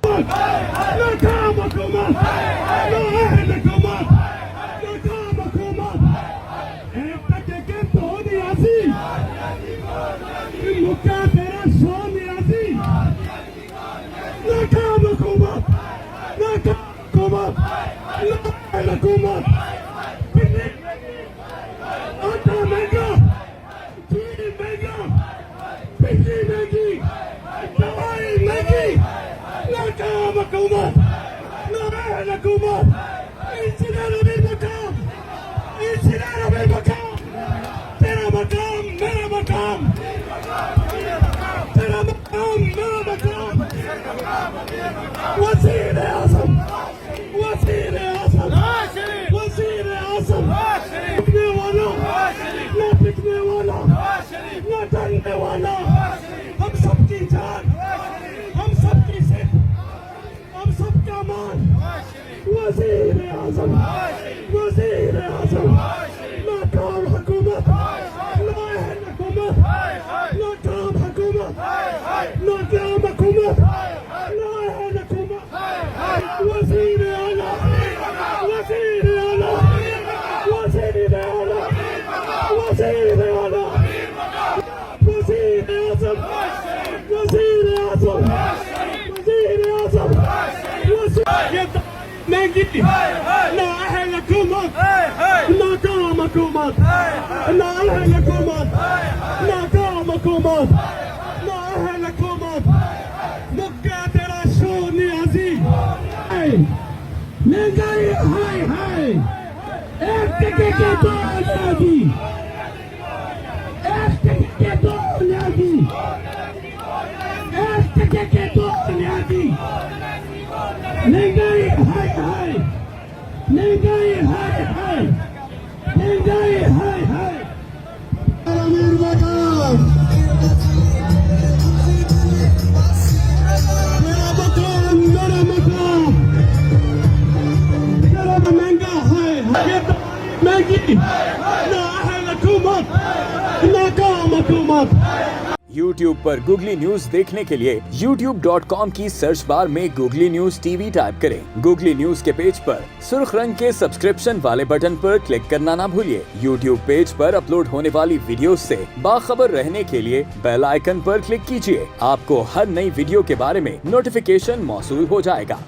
नाकाम हुकूमत, नाअहल हुकूमत, नाकाम हुकूमत। एहतजाज तो नियाज़ी, मुक्का तेरा सो नियाज़ी। नाकाम हुकूमत, नाकाम हुकूमत, नाअहल हुकूमत। आटा महंगा, चीनी महंगा, बिजली महंगी, दवाई महंगी। नाकाम हुकूमत, नाअहल हुकूमत। इंसान बेमकाम, इंसान बेमकाम। तेरा मकाम मेरा मकाम, तेरा मकाम मेरा मकाम। वज़ीर आज़म, वज़ीर आज़म, वज़ीर आज़म। टिकने वाला, ना टिकने वाला, ना डरने वाला। हम सबकी जान, हम सबकी जिद, हम सबका मान। वज़ीर आज़म, वज़ीर आज़म। नाकाम हुकूमत, नाअहल हुकूमत, नाकाम हुकूमत, नाकाम हुकूमत, नाअहल हुकूमत। वज़ीर आला, वज़ीर आला, वज़ीर आला, वज़ीर आला। वज़ीर आज़म, वज़ीर आज़म, वज़ीर आज़म। महंगी, नाअहल हुकूमत, नाकाम हुकूमत, नाअहल हुकूमत, नाकाम हुकूमत, नाअहल हुकूमत। मुक्का तेरा शो नियाज़ी। महंगाई हाय हाय, एक टके के दो नियाज़ी, एक टके के दो नियाज़ी, एक टके के दो नियाज़ी। महंगाई हाय हाय, महंगाई हाय हाय, महंगाई हाय हाय। अमीर मकाम, मेरा मकाम, मेरा मकाम। तेरा महंगा हाय हाय, महंगी, नाअहल हुकूमत, नाकाम हुकूमत। YouTube पर Googly न्यूज देखने के लिए youtube.com की सर्च बार में Googly न्यूज टीवी टाइप करें। Googly न्यूज के पेज पर सुर्ख रंग के सब्सक्रिप्शन वाले बटन पर क्लिक करना ना भूलिए। YouTube पेज पर अपलोड होने वाली वीडियोस से बाखबर रहने के लिए बेल आइकन पर क्लिक कीजिए। आपको हर नई वीडियो के बारे में नोटिफिकेशन मौसूल हो जाएगा।